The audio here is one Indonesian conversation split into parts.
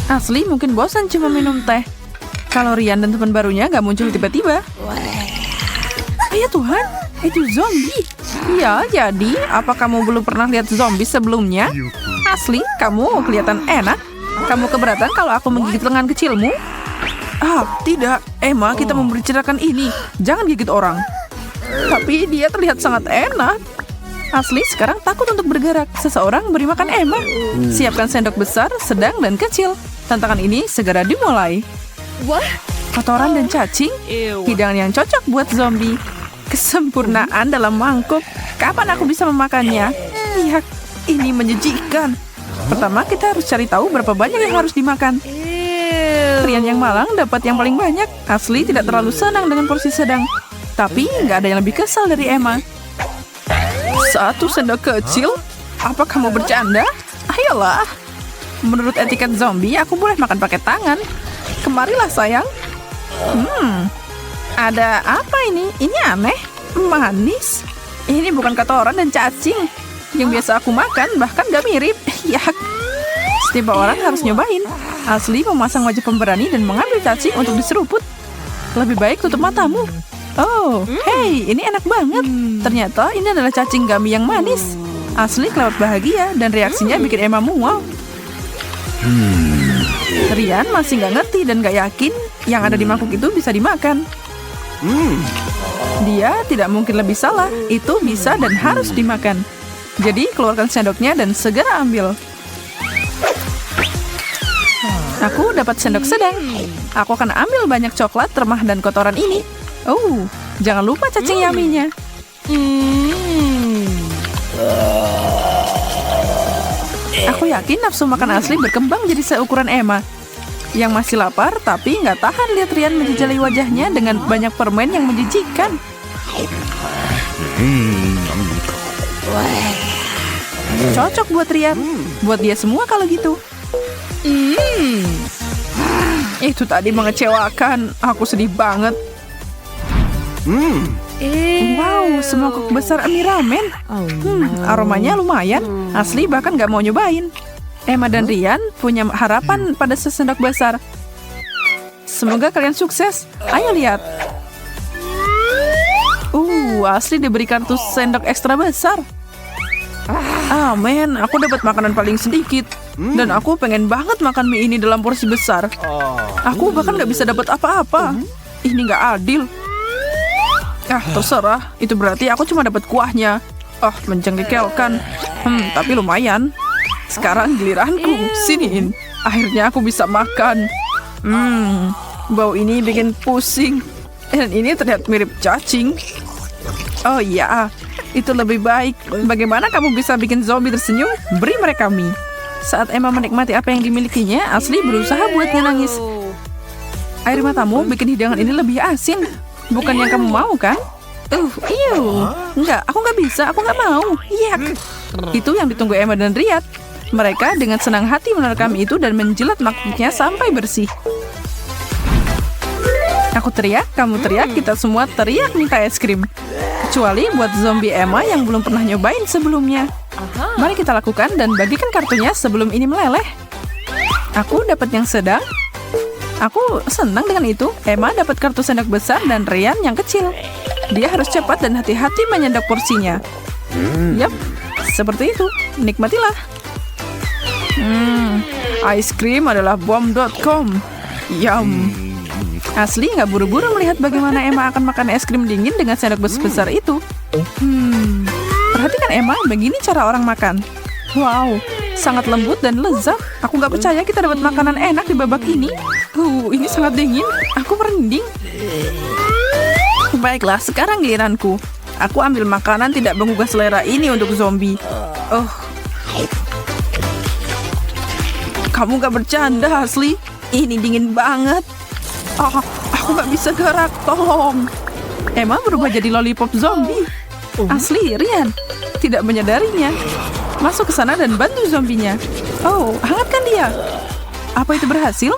Asli mungkin bosan cuma minum teh. Kalau Ryan dan teman barunya nggak muncul tiba-tiba. Ya Tuhan, itu zombie. Ya, jadi apa kamu belum pernah lihat zombie sebelumnya? Asli, kamu kelihatan enak. Kamu keberatan kalau aku menggigit lengan kecilmu? Ah, tidak. Emma, kita membicarakan ini. Jangan gigit orang. Tapi dia terlihat sangat enak. Asli, sekarang takut untuk bergerak. Seseorang beri makan Emma. Siapkan sendok besar, sedang, dan kecil. Tantangan ini segera dimulai. Kotoran dan cacing, hidangan yang cocok buat zombie. Kesempurnaan dalam mangkuk. Kapan aku bisa memakannya? Lihat, ini menjijikan. Pertama, kita harus cari tahu berapa banyak yang harus dimakan. Rian yang malang dapat yang paling banyak. Asli tidak terlalu senang dengan porsi sedang. Tapi nggak ada yang lebih kesal dari Emma. 1 sendok kecil? Apa kamu bercanda? Ayolah. Menurut etiket zombie, aku boleh makan pakai tangan. Kemarilah sayang. Ada apa ini? Ini aneh. Manis. Ini bukan kotoran dan cacing. Yang biasa aku makan, bahkan gak mirip. Yak. Setiap orang harus nyobain. Asli memasang wajah pemberani dan mengambil cacing untuk diseruput. Lebih baik tutup matamu. Oh, hey, ini enak banget. Ternyata ini adalah cacing gummy yang manis. Asli kelewat bahagia dan reaksinya bikin Emma mual. Rian masih nggak ngerti dan nggak yakin yang ada di mangkuk itu bisa dimakan. Dia tidak mungkin lebih salah. Itu bisa dan harus dimakan. Jadi keluarkan sendoknya dan segera ambil. Aku dapat sendok sedang. Aku akan ambil banyak coklat, remah, dan kotoran ini. Oh, jangan lupa cacing yummy-nya. Aku yakin nafsu makan Asli berkembang jadi seukuran Emma. Yang masih lapar tapi nggak tahan lihat Rian menjejali wajahnya dengan banyak permen yang menjijikan. Cocok buat Rian. Buat dia semua kalau gitu. Itu tadi mengecewakan. Aku sedih banget. Wow, semangkuk besar mie ramen. Aromanya lumayan. Asli bahkan nggak mau nyobain. Emma dan Rian punya harapan pada sesendok besar. Semoga kalian sukses. Ayo lihat. Asli diberi kartu sendok ekstra besar. Men, aku dapat makanan paling sedikit. Dan aku pengen banget makan mie ini dalam porsi besar. Aku bahkan nggak bisa dapat apa-apa. Ini nggak adil. Terserah. Itu berarti aku cuma dapat kuahnya. Menjengkelkan. Tapi lumayan. Sekarang giliranku. Siniin. Akhirnya aku bisa makan. Bau ini bikin pusing. Dan ini terlihat mirip cacing. Oh iya, itu lebih baik. Bagaimana kamu bisa bikin zombie tersenyum? Beri mereka mie. Saat Emma menikmati apa yang dimilikinya, Asli berusaha buat nangis. Air matamu bikin hidangan ini lebih asin. Bukan yang kamu mau, kan? Enggak, aku nggak bisa, aku nggak mau. Yak. Itu yang ditunggu Emma dan Rian. Mereka dengan senang hati menerkam itu dan menjilat mangkuknya sampai bersih. Aku teriak, kamu teriak, kita semua teriak minta es krim. Kecuali buat zombie Emma yang belum pernah nyobain sebelumnya. Mari kita lakukan dan bagikan kartunya sebelum ini meleleh. Aku dapat yang sedang. Aku senang dengan itu. Emma dapat kartu sendok besar dan Rian yang kecil. Dia harus cepat dan hati-hati menyendok porsinya. Yap, seperti itu. Nikmatilah. Ice cream adalah bom.com. Yum. Asli nggak buru-buru melihat bagaimana Emma akan makan es krim dingin dengan sendok besar itu. Perhatikan Emma, begini cara orang makan. Wow, sangat lembut dan lezat. Aku nggak percaya kita dapat makanan enak di babak ini. Ini sangat dingin. Aku merinding. Baiklah, sekarang giliranku. Aku ambil makanan tidak menggugah selera ini untuk zombie. Kamu nggak bercanda, Asli? Ini dingin banget. Aku nggak bisa gerak, tolong. Emma berubah jadi lollipop zombie. Asli, Rian tidak menyadarinya. Masuk ke sana dan bantu zombinya. Hangatkan dia. Apa itu berhasil?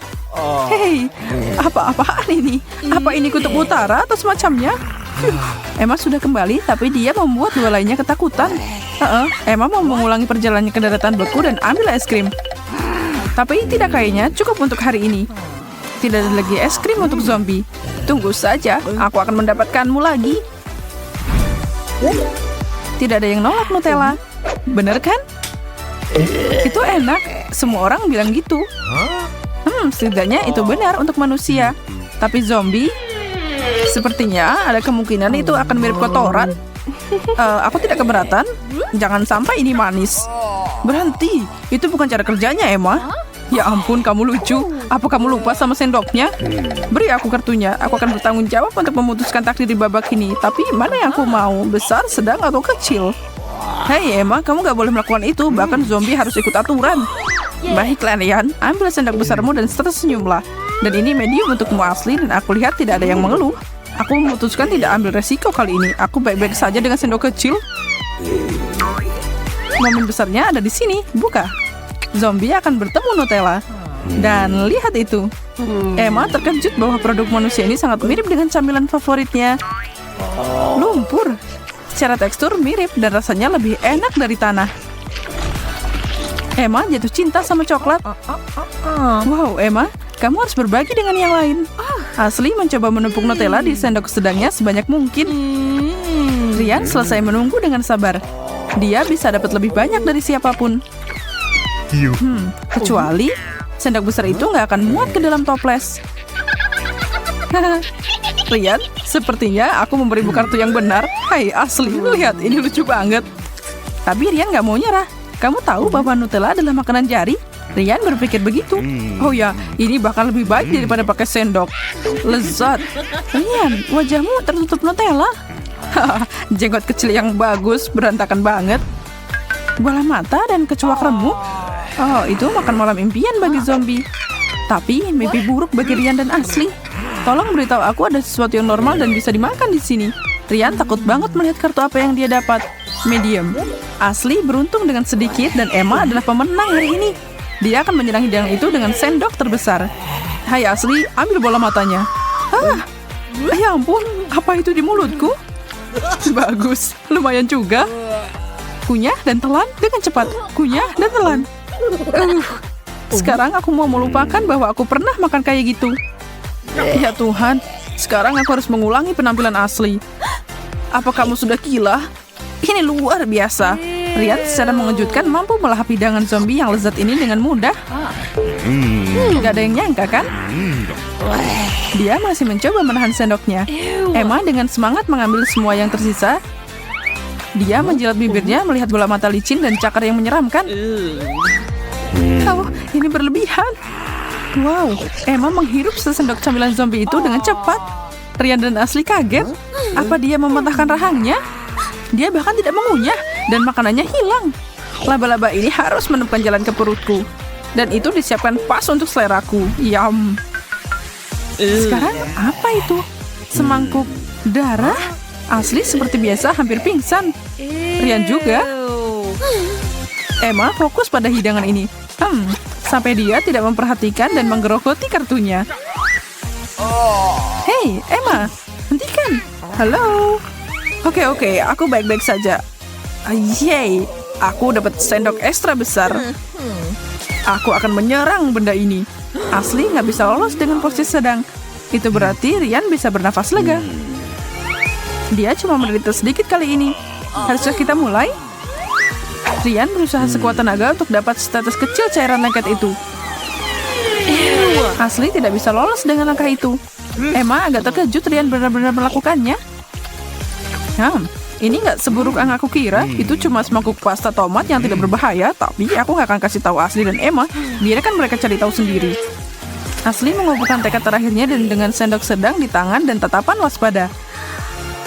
Hei, apa-apaan ini? Apa ini kutub utara atau semacamnya? Emma sudah kembali, tapi dia membuat dua lainnya ketakutan. Emma mau mengulangi perjalanan ke daratan beku dan ambil es krim. Tapi tidak kayaknya cukup untuk hari ini. Tidak ada lagi es krim untuk zombie. Tunggu saja, aku akan mendapatkanmu lagi. Tidak ada yang nolak Nutella. Bener kan? Itu enak. Semua orang bilang gitu. Setidaknya itu benar untuk manusia. Tapi zombie, sepertinya ada kemungkinan itu akan mirip kotoran. Aku tidak keberatan. Jangan sampai ini manis. Berhenti. Itu bukan cara kerjanya, Emma. Ya ampun, kamu lucu. Apa kamu lupa sama sendoknya? Beri aku kartunya. Aku akan bertanggung jawab untuk memutuskan takdir di babak ini. Tapi mana yang aku mau? Besar, sedang, atau kecil? Hei Emma, kamu gak boleh melakukan itu. Bahkan zombie harus ikut aturan. Baiklah Ryan, ambil sendok besarmu dan tersenyumlah. Dan ini medium untukmu Asli. Dan aku lihat tidak ada yang mengeluh. Aku memutuskan tidak ambil resiko kali ini. Aku baik-baik saja dengan sendok kecil. Momen besarnya ada di sini. Buka. Zombie akan bertemu Nutella. Dan lihat itu. Emma terkejut bahwa produk manusia ini sangat mirip dengan camilan favoritnya. Lumpur. Secara tekstur mirip dan rasanya lebih enak dari tanah. Emma jatuh cinta sama coklat. Wow, Emma, kamu harus berbagi dengan yang lain. Asli mencoba menumpuk Nutella di sendok sedangnya sebanyak mungkin. Ryan selesai menunggu dengan sabar. Dia bisa dapat lebih banyak dari siapapun. Kecuali sendok besar itu nggak akan muat ke dalam toples. Ryan, sepertinya aku memberimu kartu yang benar. Hai Asli, lihat ini lucu banget. Tapi Ryan nggak mau nyerah. Kamu tahu bahwa Nutella adalah makanan jari? Ryan berpikir begitu. Oh ya, ini bahkan lebih baik daripada pakai sendok. Lezat. Ryan, wajahmu tertutup Nutella. Jenggot kecil yang bagus, berantakan banget. Bola mata dan kecoak remuk. Oh, itu makan malam impian bagi zombie. Tapi mimpi buruk bagi Ryan dan Asli. Tolong beritahu aku ada sesuatu yang normal dan bisa dimakan di sini. Ryan takut banget melihat kartu apa yang dia dapat. Medium. Asli beruntung dengan sedikit dan Emma adalah pemenang hari ini. Dia akan menyerang hidangan itu dengan sendok terbesar. Hai Asli, ambil bola matanya. Ya ampun, apa itu di mulutku? Bagus, lumayan juga. Kunyah dan telan dengan cepat. Kunyah dan telan. Sekarang aku mau melupakan bahwa aku pernah makan kayak gitu. Ya Tuhan, sekarang aku harus mengulangi penampilan Asli. Apa kamu sudah gila? Ini luar biasa. Ryan secara mengejutkan mampu melahap hidangan zombie yang lezat ini dengan mudah. Gak ada yang nyangka kan? Dia masih mencoba menahan sendoknya. Emma dengan semangat mengambil semua yang tersisa. Dia menjilat bibirnya melihat bola mata licin dan cakar yang menyeramkan. Oh, ini berlebihan. Wow, Emma menghirup sesendok camilan zombie itu dengan cepat. Ryan dan Asli kaget. Apa dia mematahkan rahangnya? Dia bahkan tidak mengunyah dan makanannya hilang. Laba-laba ini harus menemukan jalan ke perutku. Dan itu disiapkan pas untuk seleraku. Yum. Sekarang apa itu? Semangkuk darah? Asli seperti biasa hampir pingsan. Ryan juga. Emma fokus pada hidangan ini. Sampai dia tidak memperhatikan dan menggerogoti kartunya. Hei, Emma, hentikan. Halo. Oke, aku baik-baik saja. Yeay, aku dapat sendok ekstra besar. Aku akan menyerang benda ini. Asli nggak bisa lolos dengan posisi sedang. Itu berarti Ryan bisa bernafas lega. Dia cuma menderita sedikit kali ini. Haruskah kita mulai? Ryan berusaha sekuat tenaga untuk dapat setetes kecil cairan lengket itu. Asli tidak bisa lolos dengan langkah itu. Emma agak terkejut Ryan benar-benar melakukannya. Ini nggak seburuk yang aku kira. Itu cuma semangkuk pasta tomat yang tidak berbahaya. Tapi aku nggak akan kasih tahu Asli dan Emma. Biarkan mereka cari tahu sendiri. Asli mengumpulkan tekad terakhirnya dan dengan sendok sedang di tangan dan tatapan waspada.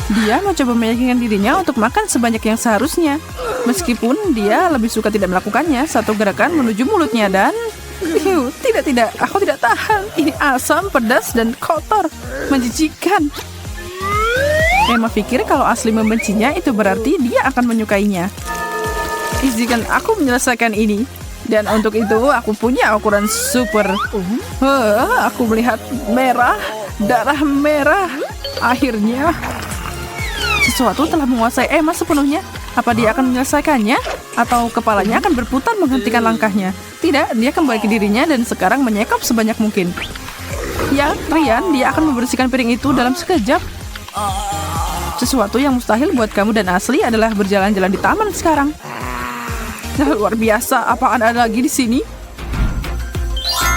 Dia mencoba meyakinkan dirinya untuk makan sebanyak yang seharusnya. Meskipun dia lebih suka tidak melakukannya. Satu gerakan menuju mulutnya dan... Tidak, aku tidak tahan. Ini asam, pedas, dan kotor. Menjijikan. Emma pikir kalau Asli membencinya, itu berarti dia akan menyukainya. Izinkan aku menyelesaikan ini. Dan untuk itu, aku punya ukuran super. Aku melihat merah, darah merah. Akhirnya... Sesuatu telah menguasai Emma sepenuhnya. Apa dia akan menyelesaikannya? Atau kepalanya akan berputar menghentikan langkahnya? Tidak, dia kembali ke dirinya dan sekarang menyekap sebanyak mungkin. Ya, Ryan, dia akan membersihkan piring itu dalam sekejap. Sesuatu yang mustahil buat kamu dan Ashley adalah berjalan-jalan di taman sekarang. Nah, luar biasa, apaan ada lagi di sini?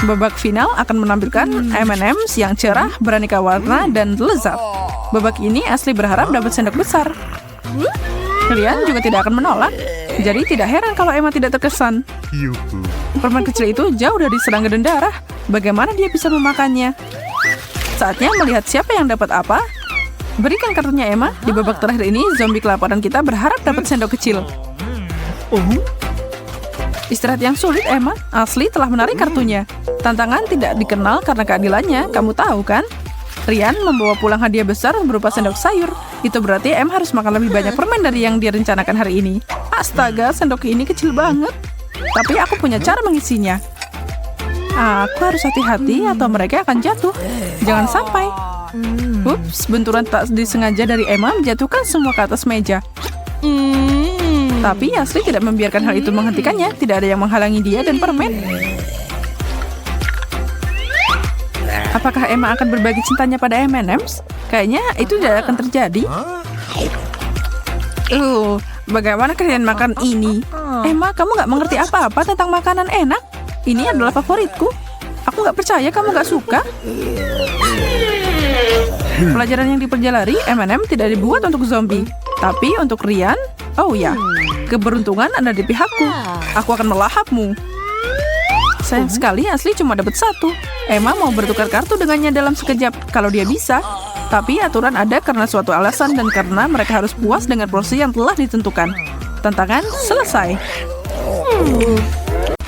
Babak final akan menampilkan M&M's yang cerah, beraneka warna, dan lezat. Babak ini Ashley berharap dapat sendok besar. Ryan juga tidak akan menolak. Jadi tidak heran kalau Emma tidak terkesan. Permen kecil itu jauh dari serangga dan darah. Bagaimana dia bisa memakannya? Saatnya melihat siapa yang dapat apa. Berikan kartunya Emma. Di babak terakhir ini, zombie kelaparan kita berharap dapat sendok kecil. Istirahat yang sulit, Emma. Ashley telah menarik kartunya. Tantangan tidak dikenal karena keadilannya. Kamu tahu kan? Ryan membawa pulang hadiah besar berupa sendok sayur. Itu berarti Em harus makan lebih banyak permen dari yang direncanakan hari ini. Astaga, sendok ini kecil banget. Tapi aku punya cara mengisinya. Aku harus hati-hati atau mereka akan jatuh. Jangan sampai. Ups, benturan tak disengaja dari Emma menjatuhkan semua ke atas meja. Tapi Ashley tidak membiarkan hal itu menghentikannya. Tidak ada yang menghalangi dia dan permen. Apakah Emma akan berbagi cintanya pada M&M's? Kayaknya itu tidak akan terjadi. Bagaimana kalian makan ini? Emma, kamu nggak mengerti apa-apa tentang makanan enak. Ini adalah favoritku. Aku nggak percaya kamu nggak suka. Pelajaran yang dipelajari, M&M tidak dibuat untuk zombie. Tapi untuk Ryan, oh ya, keberuntungan ada di pihakku. Aku akan melahapmu. Sayang sekali Ashley cuma dapat satu. Emma mau bertukar kartu dengannya dalam sekejap, kalau dia bisa. Tapi aturan ada karena suatu alasan dan karena mereka harus puas dengan porsi yang telah ditentukan. Tantangan selesai.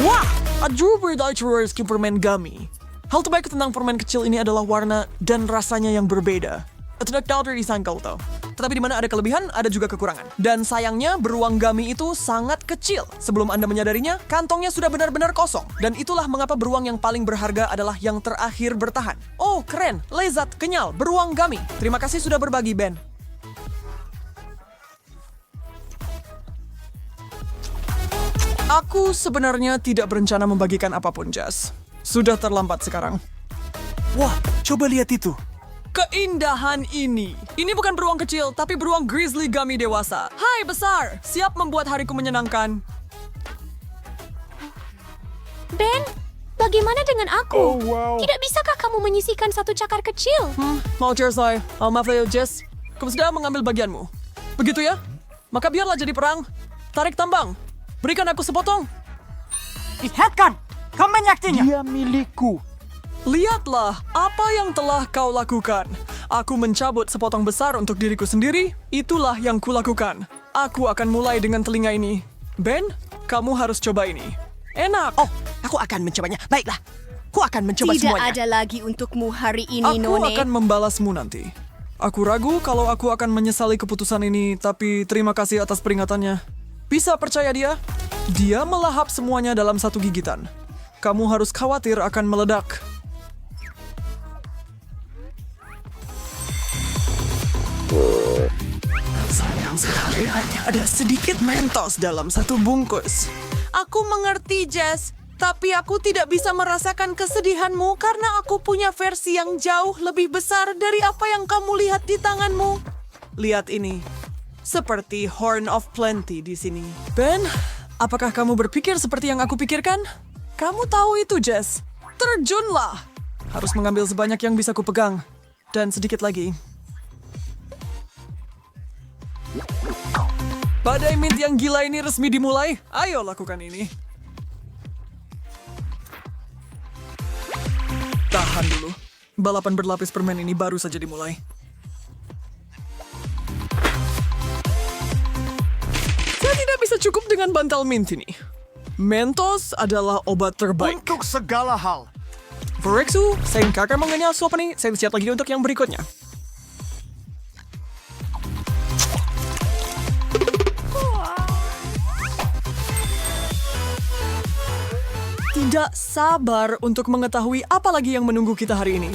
Wah, adorable Daichurers permen gummy. Hal terbaik tentang permen kecil ini adalah warna dan rasanya yang berbeda. Tidak tahu dari disangkal tau. Tetapi di mana ada kelebihan, ada juga kekurangan. Dan sayangnya, beruang gummy itu sangat kecil. Sebelum Anda menyadarinya, kantongnya sudah benar-benar kosong. Dan itulah mengapa beruang yang paling berharga adalah yang terakhir bertahan. Oh, keren, lezat, kenyal, beruang gummy. Terima kasih sudah berbagi, Ben. Aku sebenarnya tidak berencana membagikan apapun, Jazz. Sudah terlambat sekarang. Wah, coba lihat itu. Keindahan ini. Ini bukan beruang kecil, tapi beruang grizzly gummy dewasa. Hai besar, siap membuat hariku menyenangkan. Ben, bagaimana dengan aku? Tidak bisakah kamu menyisihkan satu cakar kecil? Mau selesai. Maaf ya, Jess. Kamu sudah mengambil bagianmu. Begitu ya? Maka biarlah jadi perang. Tarik tambang. Berikan aku sepotong. Lihatkan, kau menyaktinya. Dia milikku. Lihatlah apa yang telah kau lakukan. Aku mencabut sepotong besar untuk diriku sendiri. Itulah yang kulakukan. Aku akan mulai dengan telinga ini. Ben, kamu harus coba ini. Enak. Oh, aku akan mencobanya. Baiklah, aku akan mencoba semuanya. Tidak ada lagi untukmu hari ini, Aku None. akan membalasmu nanti. Aku ragu kalau aku akan menyesali keputusan ini, tapi terima kasih atas peringatannya. Bisa percaya dia? Dia melahap semuanya dalam satu gigitan. Kamu harus khawatir akan meledak. Sayang sekali hanya ada sedikit Mentos dalam satu bungkus. Aku mengerti, Jess. Tapi aku tidak bisa merasakan kesedihanmu karena aku punya versi yang jauh lebih besar dari apa yang kamu lihat di tanganmu. Lihat ini. Seperti Horn of Plenty di sini. Ben, apakah kamu berpikir seperti yang aku pikirkan? Kamu tahu itu, Jess. Terjunlah. Harus mengambil sebanyak yang bisa kupegang. Dan sedikit lagi. Badai mint yang gila ini resmi dimulai. Ayo lakukan ini. Tahan dulu. Balapan berlapis permen ini baru saja dimulai. Saya tidak bisa cukup dengan bantal mint ini. Mentos adalah obat terbaik. Untuk segala hal. Verexu, saya kakak mengenal suap ini. Saya siap lagi untuk yang berikutnya. Tidak sabar untuk mengetahui apa lagi yang menunggu kita hari ini.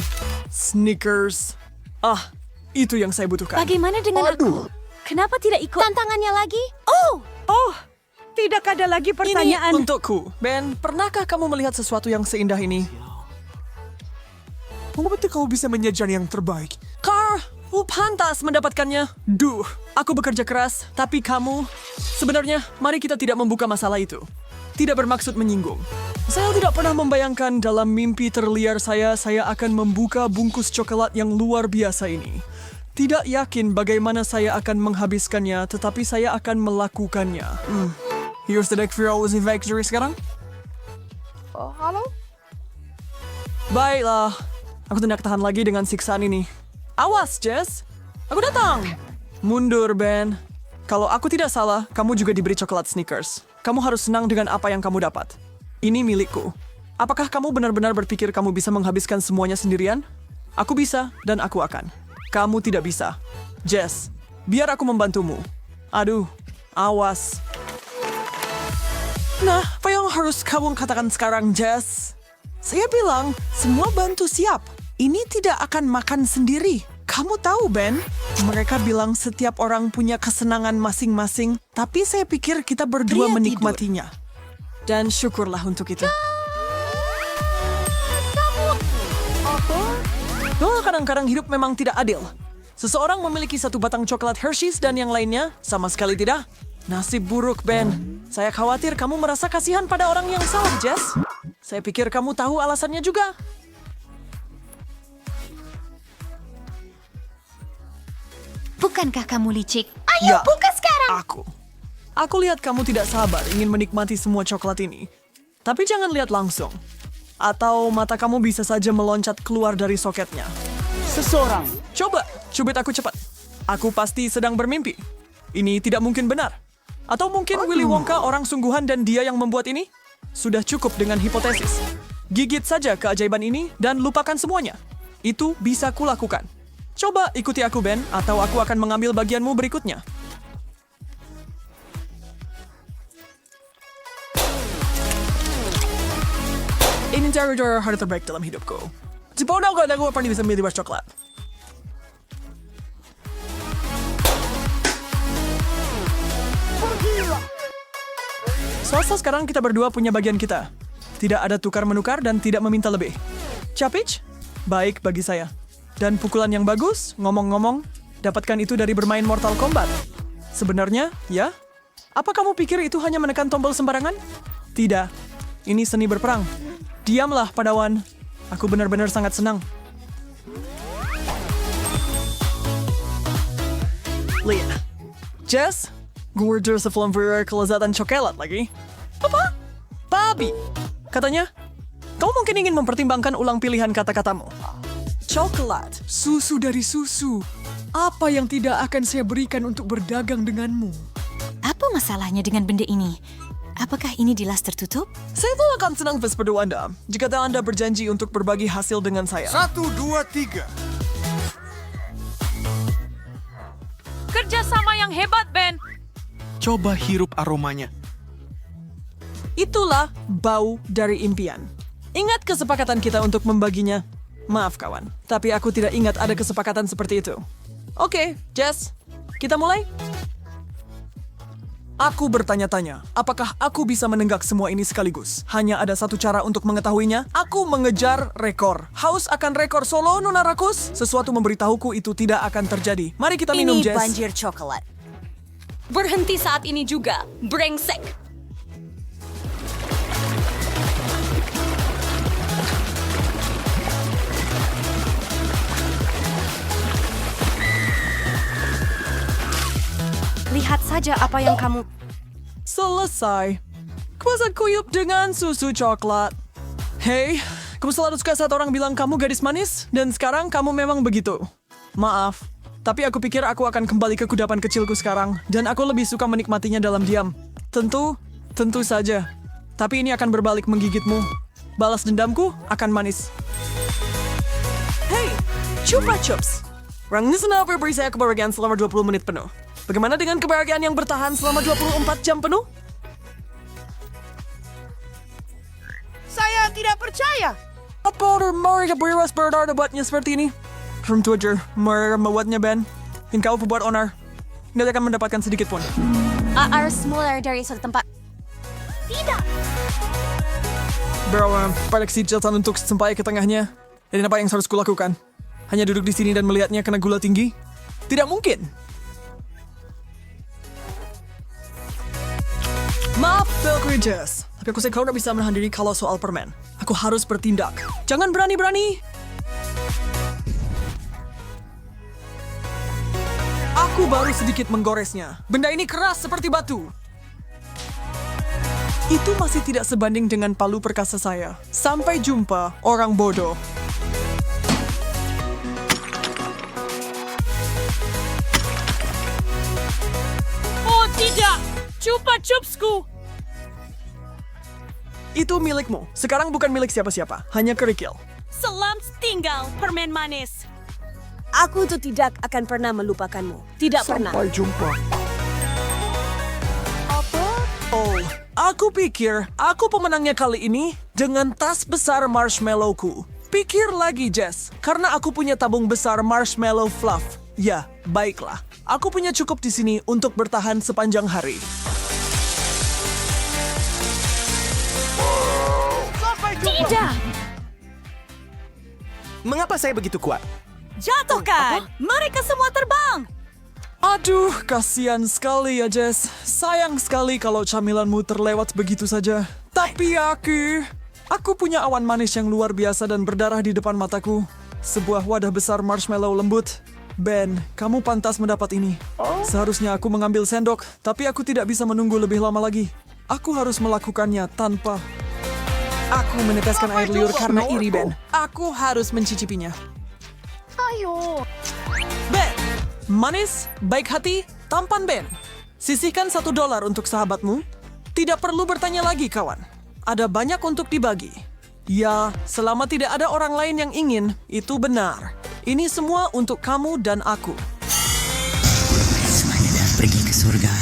Snickers. Ah, itu yang saya butuhkan. Bagaimana dengan aku? Kenapa tidak ikut tantangannya lagi? Oh, Tidak ada lagi Ini pertanyaan. untukku. Ben, pernahkah kamu melihat sesuatu yang seindah ini? Mengapa kau bisa menyajikan yang terbaik? Carl, pantas mendapatkannya. Duh, aku bekerja keras, tapi kamu... Sebenarnya, mari kita tidak membuka masalah itu. Tidak bermaksud menyinggung. Saya tidak pernah membayangkan dalam mimpi terliar saya akan membuka bungkus coklat yang luar biasa ini. Tidak yakin bagaimana saya akan menghabiskannya, tetapi saya akan melakukannya. Here's the deck for all the victory sekarang. Baiklah, aku tidak tahan lagi dengan siksaan ini. Awas, Jess. Aku datang. Mundur, Ben. Kalau aku tidak salah, kamu juga diberi coklat Snickers. Kamu harus senang dengan apa yang kamu dapat. Ini milikku. Apakah kamu benar-benar berpikir kamu bisa menghabiskan semuanya sendirian? Aku bisa, dan aku akan. Kamu tidak bisa. Jess, biar aku membantumu. Aduh, awas. Nah, apa yang harus kamu katakan sekarang, Jess? Saya bilang, semua bantu siap. Ini tidak akan makan sendiri. Kamu tahu, Ben? Mereka bilang setiap orang punya kesenangan masing-masing, tapi saya pikir kita berdua Pria menikmatinya. Dan syukurlah untuk itu. Kadang-kadang hidup memang tidak adil. Seseorang memiliki satu batang coklat Hershey's dan yang lainnya sama sekali tidak. Nasib buruk, Ben. Saya khawatir kamu merasa kasihan pada orang yang salah, Jess. Saya pikir kamu tahu alasannya juga. Bukankah kamu licik? Ya, Ayo, buka sekarang! Aku lihat kamu tidak sabar ingin menikmati semua coklat ini. Tapi jangan lihat langsung. Atau mata kamu bisa saja meloncat keluar dari soketnya. Seseorang. Coba, cubit aku cepat. Aku pasti sedang bermimpi. Ini tidak mungkin benar. Atau mungkin Willy Wonka orang sungguhan dan dia yang membuat ini? Sudah cukup dengan hipotesis. Gigit saja keajaiban ini dan lupakan semuanya. Itu bisa kulakukan. Coba ikuti aku, Ben, atau aku akan mengambil bagianmu berikutnya. Ini cara hari terbaik dalam hidupku. Sipaw ako na ako pernah bisa milih coklat. Selasa sekarang kita berdua punya bagian kita. Tidak ada tukar-menukar dan tidak meminta lebih. Capich? Baik bagi saya. Dan pukulan yang bagus, ngomong-ngomong, dapatkan itu dari bermain Mortal Kombat. Sebenarnya, ya? Apa kamu pikir itu hanya menekan tombol sembarangan? Tidak. Ini seni berperang. Diamlah, Padawan. Aku benar-benar sangat senang. Lihat. Jess, gorgeous flamboyant kelezatan coklat lagi. Apa? Babi. Katanya, kamu mungkin ingin mempertimbangkan ulang pilihan kata-katamu. Coklat. Susu dari susu. Apa yang tidak akan saya berikan untuk berdagang denganmu? Apa masalahnya dengan benda ini? Apakah ini dilas tertutup? Saya tuh akan senang bersepeda Anda jika Anda berjanji untuk berbagi hasil dengan saya. 1, 2, 3. Kerjasama yang hebat, Ben. Coba hirup aromanya. Itulah bau dari impian. Ingat kesepakatan kita untuk membaginya. Maaf kawan, tapi aku tidak ingat ada kesepakatan seperti itu. Oke, Jess, kita mulai? Aku bertanya-tanya, apakah aku bisa menenggak semua ini sekaligus? Hanya ada satu cara untuk mengetahuinya. Aku mengejar rekor. Haus akan rekor solo, Nona Rakus? Sesuatu memberitahuku itu tidak akan terjadi. Mari kita minum, Ini Jess. banjir coklat. Berhenti saat ini juga, brengsek! Lihat saja apa yang kamu... Selesai. Kuasa kuyup dengan susu coklat. Hei, kamu selalu suka saat orang bilang kamu gadis manis, dan sekarang kamu memang begitu. Maaf, tapi aku pikir aku akan kembali ke kudapan kecilku sekarang, dan aku lebih suka menikmatinya dalam diam. Tentu saja. Tapi ini akan berbalik menggigitmu. Balas dendamku akan manis. Hei, Chupa Chups. Orang ini senang beri saya kebahagiaan selama 20 menit penuh. Bagaimana dengan kebahagiaan yang bertahan selama 24 jam penuh? Saya tidak percaya. Apa mereka beriwas berdara buatnya seperti ini? From Twitter, mereka membuatnya Ben. Dan kau pembuat onar. Tidak akan mendapatkan sedikit pun. Harus mulai dari suatu tempat. Tidak. Bawa koleksi catatan untuk sampai ke tengahnya. Dan apa yang harus kulakukan? Hanya duduk di sini dan melihatnya kena gula tinggi? Tidak mungkin. Maaf, Belkri Jess. Tapi aku kau tidak bisa menahan diri kalau soal permen. Aku harus bertindak. Jangan berani-berani. Aku baru sedikit menggoresnya. Benda ini keras seperti batu. Itu masih tidak sebanding dengan palu perkasa saya. Sampai jumpa, orang bodoh. Oh tidak! Chupa Chupsku! Itu milikmu. Sekarang bukan milik siapa-siapa. Hanya kerikil. Selamat tinggal, permen manis. Aku tuh tidak akan pernah melupakanmu. Tidak pernah. Oh, aku pikir aku pemenangnya kali ini dengan tas besar marshmallowku. Pikir lagi, Jess. Karena aku punya tabung besar marshmallow fluff. Ya, baiklah. Aku punya cukup di sini untuk bertahan sepanjang hari. Tidak. Mengapa saya begitu kuat? Jatuhkan! Mereka semua terbang! Aduh, kasihan sekali ya, Jess. Sayang sekali kalau camilanmu terlewat begitu saja. Tapi aku punya awan manis yang luar biasa dan berdarah di depan mataku. Sebuah wadah besar marshmallow lembut. Ben, kamu pantas mendapat ini. Seharusnya aku mengambil sendok, tapi aku tidak bisa menunggu lebih lama lagi. Aku harus melakukannya tanpa... Aku meneteskan air liur karena iri, Ben. Aku harus mencicipinya. Ayo. Ben, manis, baik hati, tampan Ben. Sisihkan $1 untuk sahabatmu. Tidak perlu bertanya lagi, kawan. Ada banyak untuk dibagi. Ya, selama tidak ada orang lain yang ingin, itu benar. Ini semua untuk kamu dan aku. Semuanya pergi ke surga.